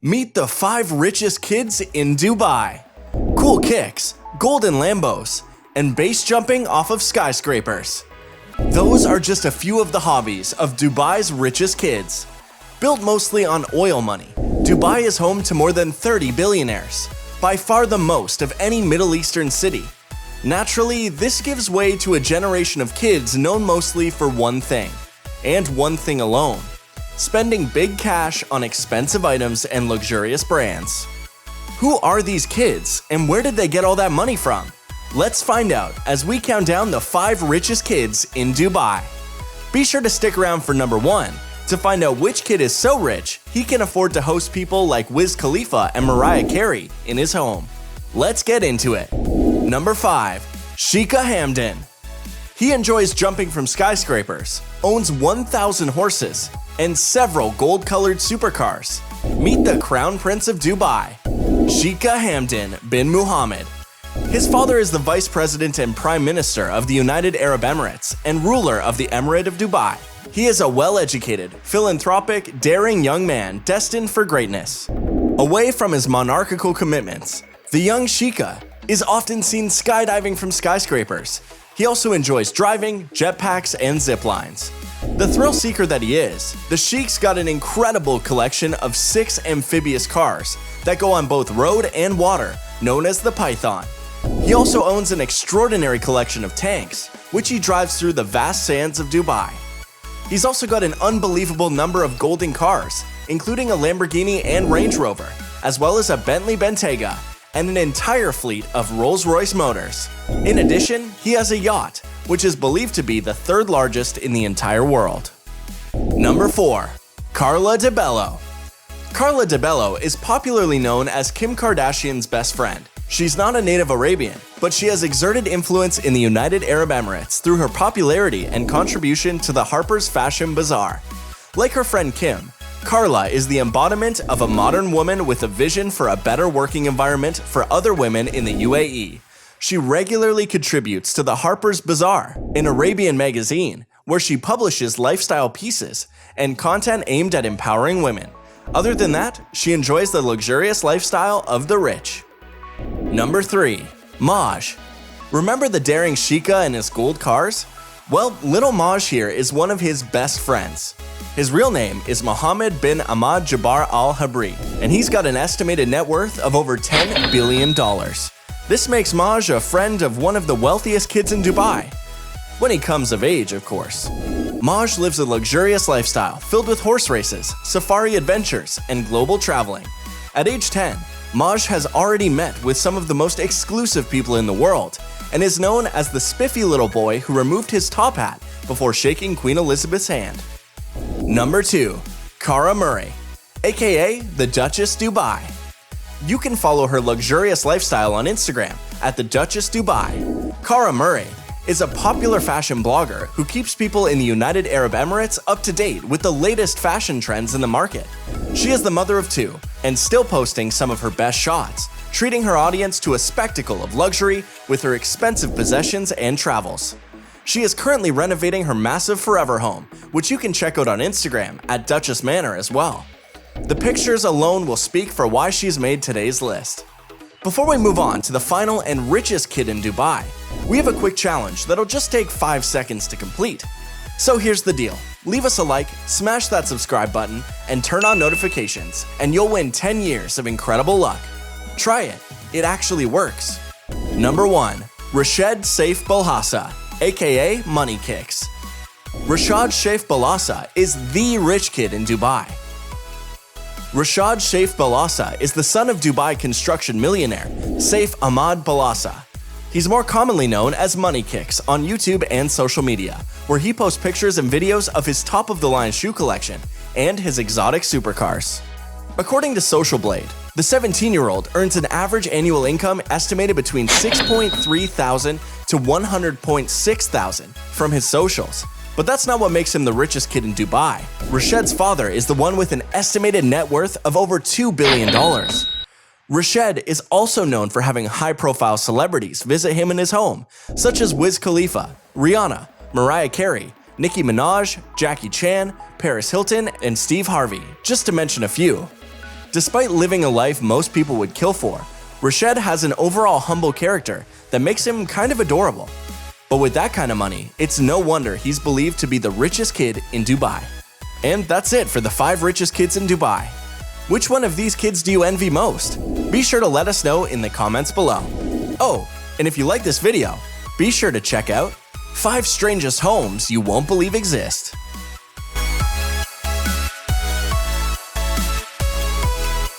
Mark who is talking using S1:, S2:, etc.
S1: Meet the 5 richest kids in Dubai. Cool kicks, golden lambos, and base jumping off of skyscrapers. Those are just a few of the hobbies of Dubai's richest kids. Built mostly on oil money, Dubai is home to more than 30 billionaires, by far the most of any Middle Eastern city. Naturally, this gives way to a generation of kids known mostly for one thing, and one thing alone: spending big cash on expensive items and luxurious brands. Who are these kids, and where did they get all that money from? Let's find out as we count down the 5 richest kids in Dubai. Be sure to stick around for number 1 to find out which kid is so rich he can afford to host people like Wiz Khalifa and Mariah Carey in his home. Let's get into it. Number 5. Sheikh Hamdan. He enjoys jumping from skyscrapers, owns 1,000 horses, and several gold-colored supercars. Meet the Crown Prince of Dubai, Sheikh Hamdan bin Mohammed. His father is the Vice President and Prime Minister of the United Arab Emirates and ruler of the Emirate of Dubai. He is a well-educated, philanthropic, daring young man destined for greatness. Away from his monarchical commitments, the young Sheikh is often seen skydiving from skyscrapers. He also enjoys driving, jetpacks, and zip lines. The thrill seeker that he is, the Sheikh's got an incredible collection of 6 amphibious cars that go on both road and water, known as the Python. He also owns an extraordinary collection of tanks, which he drives through the vast sands of Dubai. He's also got an unbelievable number of golden cars, including a Lamborghini and Range Rover, as well as a Bentley Bentayga, and an entire fleet of Rolls-Royce motors. In addition, he has a yacht, which is believed to be the 3rd largest in the entire world. Number 4. Carla Debello. Carla Debello is popularly known as Kim Kardashian's best friend. She's not a native Arabian, but she has exerted influence in the United Arab Emirates through her popularity and contribution to the Harper's Fashion Bazaar. Like her friend Kim, Carla is the embodiment of a modern woman with a vision for a better working environment for other women in the UAE. She regularly contributes to the Harper's Bazaar, an Arabian magazine, where she publishes lifestyle pieces and content aimed at empowering women. Other than that, she enjoys the luxurious lifestyle of the rich. Number 3. Maj. Remember the daring Sheikh and his gold cars? Well, little Maj here is one of his best friends. His real name is Mohamed Bin Ahmad Jabbar Al-Habri, and he's got an estimated net worth of over $10 billion. This makes Maj a friend of one of the wealthiest kids in Dubai. When he comes of age, of course. Maj lives a luxurious lifestyle filled with horse races, safari adventures, and global traveling. At age 10, Maj has already met with some of the most exclusive people in the world, and is known as the spiffy little boy who removed his top hat before shaking Queen Elizabeth's hand. Number 2. Cara Murray, aka the Duchess Dubai. You can follow her luxurious lifestyle on Instagram at the Duchess Dubai. Cara Murray is a popular fashion blogger who keeps people in the United Arab Emirates up to date with the latest fashion trends in the market. She is the mother of 2 and still posting some of her best shots, treating her audience to a spectacle of luxury with her expensive possessions and travels. She is currently renovating her massive forever home, which you can check out on Instagram at Duchess Manor as well. The pictures alone will speak for why she's made today's list. Before we move on to the final and richest kid in Dubai, we have a quick challenge that'll just take 5 seconds to complete. So here's the deal. Leave us a like, smash that subscribe button, and turn on notifications, and you'll win 10 years of incredible luck. Try it. It actually works. Number 1. Rashed Safe Balhassa, aka Money Kicks. Rashed Safe Balhassa is the rich kid in Dubai. Rashed Safe Balhassa is the son of Dubai construction millionaire Saif Ahmad Balhassa. He's more commonly known as Money Kicks on YouTube and social media, where he posts pictures and videos of his top-of-the-line shoe collection and his exotic supercars. According to Social Blade, the 17-year-old earns an average annual income estimated between $6.3 thousand to $100.6 thousand from his socials. But that's not what makes him the richest kid in Dubai. Rashed's father is the one with an estimated net worth of over $2 billion. Rashed is also known for having high-profile celebrities visit him in his home, such as Wiz Khalifa, Rihanna, Mariah Carey, Nicki Minaj, Jackie Chan, Paris Hilton, and Steve Harvey, just to mention a few. Despite living a life most people would kill for, Rashed has an overall humble character that makes him kind of adorable. But with that kind of money, it's no wonder he's believed to be the richest kid in Dubai. And that's it for the 5 richest kids in Dubai. Which one of these kids do you envy most? Be sure to let us know in the comments below. Oh, and if you like this video, be sure to check out 5 strangest homes you won't believe exist.